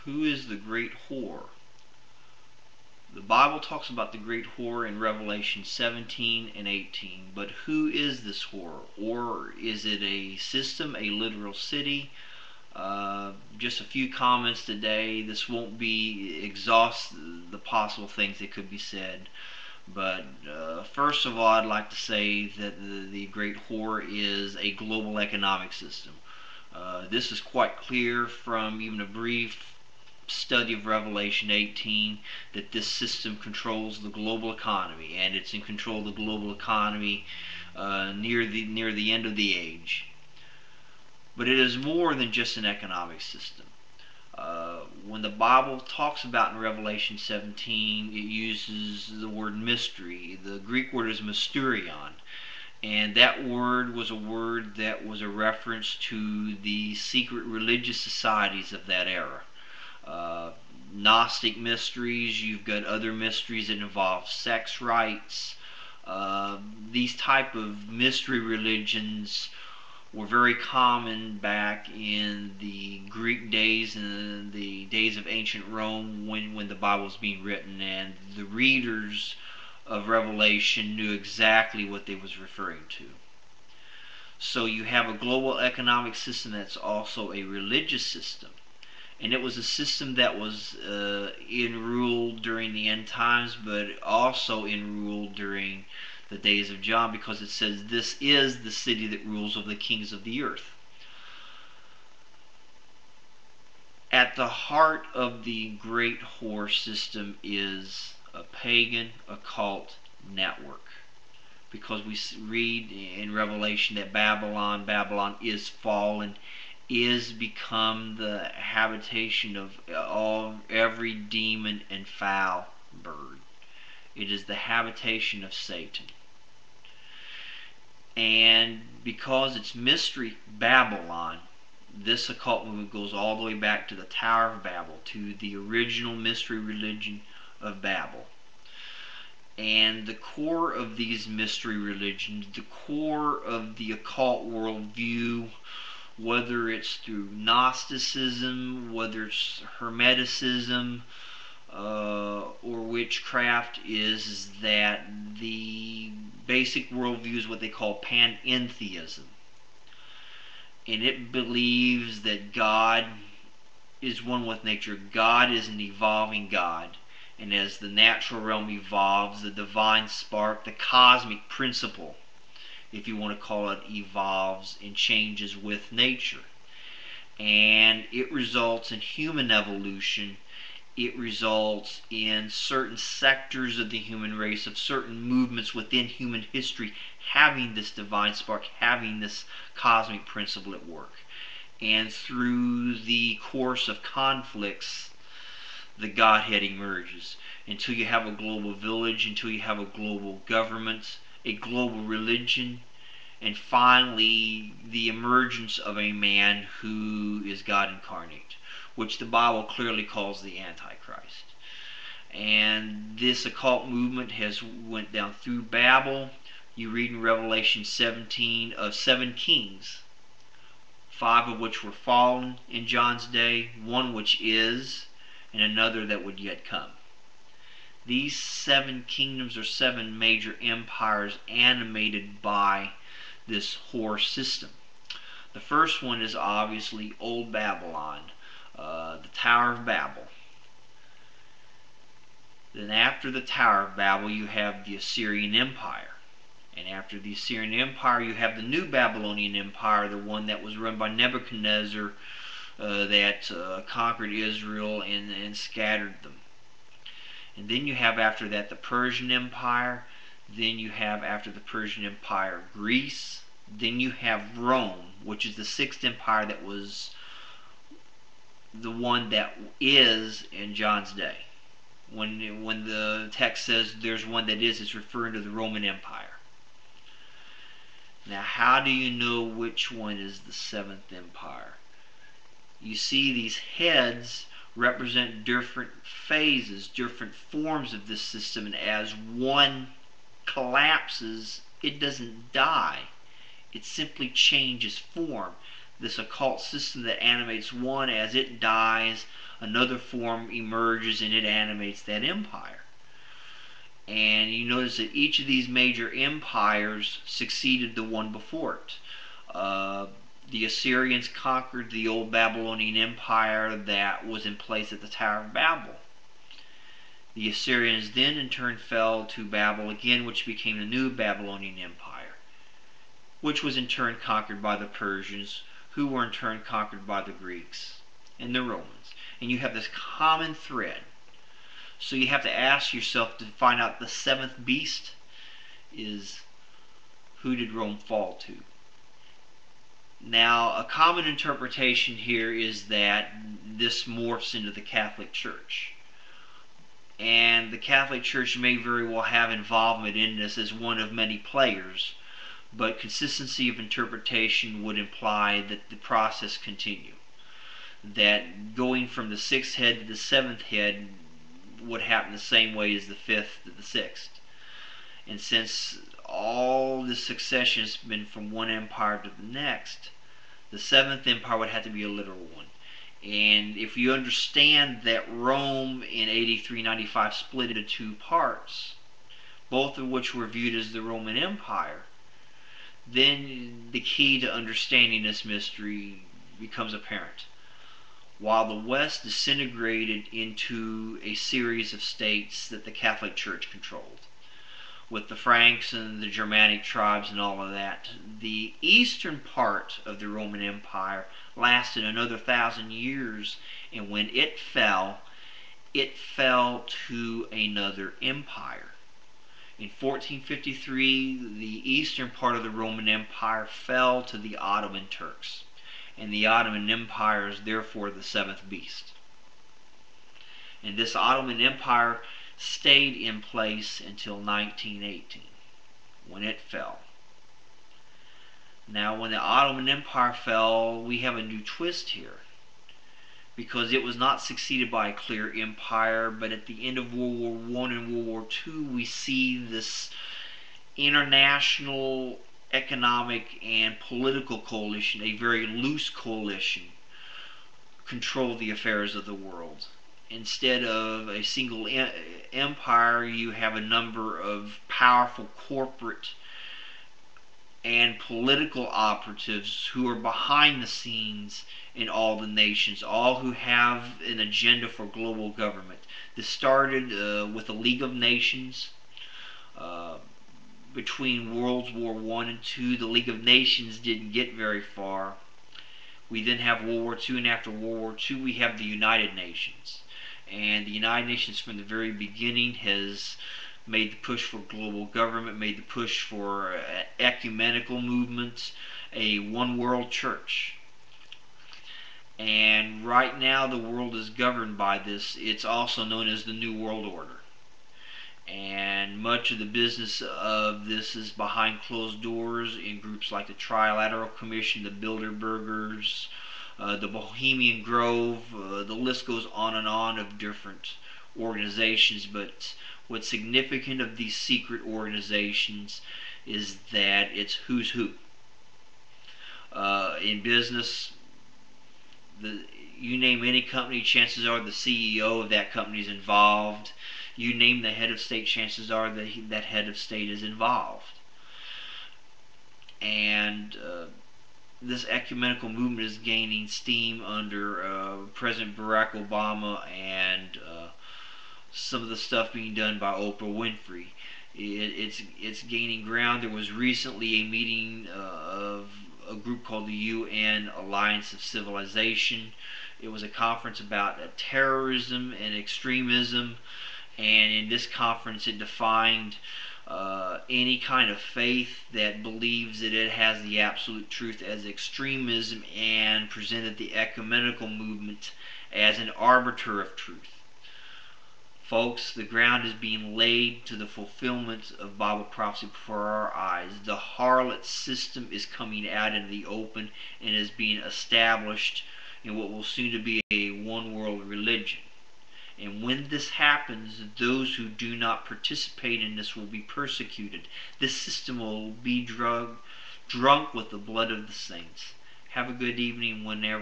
Who is the great whore? The Bible talks about the great whore in Revelation 17 and 18, but who is this whore? Or is it a system, a literal city? Just a few comments today. This won't be exhaust the possible things that could be said. But first of all, I'd like to say that the great whore is a global economic system. This is quite clear from even a brief study of Revelation 18 that this system controls the global economy, and it's in control of the global economy near the end of the age. But it is more than just an economic system. When the Bible talks about in Revelation 17, it uses the word mystery. The Greek word is mysterion, and that word was a reference to the secret religious societies of that era. Gnostic mysteries, you've got other mysteries that involve sex rites. These type of mystery religions were very common back in the Greek days and the days of ancient Rome when the Bible was being written, and the readers of Revelation knew exactly what they was referring to. So you have a global economic system that's also a religious system. And it was a system that was in rule during the end times, but also in rule during the days of John, because it says this is the city that rules over the kings of the earth. At the heart of the great whore system is a pagan occult network, because we read in Revelation that Babylon is fallen, is become the habitation of every demon and foul bird. It is the habitation of Satan. And because it's mystery Babylon, this occult movement goes all the way back to the Tower of Babel, to the original mystery religion of Babel. And the core of these mystery religions, the core of the occult worldview, whether it's through Gnosticism, whether it's Hermeticism, or witchcraft, is that the basic worldview is what they call panentheism. And it believes that God is one with nature. God is an evolving God. And as the natural realm evolves, the divine spark, the cosmic principle, if you want to call it, evolves and changes with nature. And it results in human evolution. It results in certain sectors of the human race, of certain movements within human history, having this divine spark, having this cosmic principle at work. And through the course of conflicts, the Godhead emerges, until you have a global village, until you have a global government, a global religion, and finally the emergence of a man who is God incarnate, which the Bible clearly calls the Antichrist. And this occult movement has went down through Babel. You read in Revelation 17 of 7 kings, 5 of which were fallen in John's day, 1 which is, and another that would yet come. These 7 kingdoms are 7 major empires animated by this whore system. The first one is obviously Old Babylon, the Tower of Babel. Then after the Tower of Babel, you have the Assyrian Empire. And after the Assyrian Empire, you have the New Babylonian Empire, the one that was run by Nebuchadnezzar, that conquered Israel and scattered them. And then you have after that the Persian Empire. Then you have after the Persian Empire Greece. Then you have Rome, which is the 6th empire, that was the one that is in John's day. When the text says there's one that is, it's referring to the Roman Empire. Now, how do you know which one is the 7th empire? You see, these heads represent different phases, different forms of this system, and as one collapses, it doesn't die. It simply changes form. This occult system that animates one, as it dies, another form emerges and it animates that empire. And you notice that each of these major empires succeeded the one before it. The Assyrians conquered the old Babylonian Empire that was in place at the Tower of Babel. The Assyrians then in turn fell to Babel again, which became the new Babylonian Empire, which was in turn conquered by the Persians, who were in turn conquered by the Greeks and the Romans. And you have this common thread. So you have to ask yourself to find out the seventh beast is, who did Rome fall to? Now, a common interpretation here is that this morphs into the Catholic Church. And the Catholic Church may very well have involvement in this as one of many players, but consistency of interpretation would imply that the process continue. That going from the sixth head to the seventh head would happen the same way as the fifth to the sixth. And since all this succession has been from one empire to the next, the seventh empire would have to be a literal one. And if you understand that Rome in AD 395 split into two parts, both of which were viewed as the Roman Empire, then the key to understanding this mystery becomes apparent. While the West disintegrated into a series of states that the Catholic Church controlled, with the Franks and the Germanic tribes and all of that, the eastern part of the Roman Empire lasted another 1,000 years, and when it fell to another empire. In 1453, the eastern part of the Roman Empire fell to the Ottoman Turks, and the Ottoman Empire is therefore the seventh beast. And this Ottoman Empire stayed in place until 1918, when it fell. Now, when the Ottoman Empire fell, we have a new twist here, because it was not succeeded by a clear empire, but at the end of World War I and World War II, we see this international economic and political coalition, a very loose coalition, control the affairs of the world. Instead of a single empire, you have a number of powerful corporate and political operatives who are behind the scenes in all the nations, all who have an agenda for global government. This started with the League of Nations. Between World War I and II, the League of Nations didn't get very far. We then have World War II, and after World War II, we have the United Nations. And the United Nations from the very beginning has made the push for global government, made the push for ecumenical movements, a one world church. And right now the world is governed by this. It's also known as the New World Order. And much of the business of this is behind closed doors in groups like the Trilateral Commission, the Bilderbergers, the Bohemian Grove, the list goes on and on of different organizations. But what's significant of these secret organizations is that it's who's who. In business, you name any company, chances are the CEO of that company is involved. You name the head of state, chances are that that head of state is involved. And this ecumenical movement is gaining steam under President Barack Obama and some of the stuff being done by Oprah Winfrey. It's gaining ground. There was recently a meeting of a group called the UN Alliance of Civilization. It was a conference about terrorism and extremism, and in this conference it defined any kind of faith that believes that it has the absolute truth as extremism, and presented the ecumenical movement as an arbiter of truth. Folks, the ground is being laid to the fulfillment of Bible prophecy before our eyes. The harlot system is coming out into the open and is being established in what will soon to be a one-world religion. And when this happens, those who do not participate in this will be persecuted. This system will be drunk with the blood of the saints. Have a good evening whenever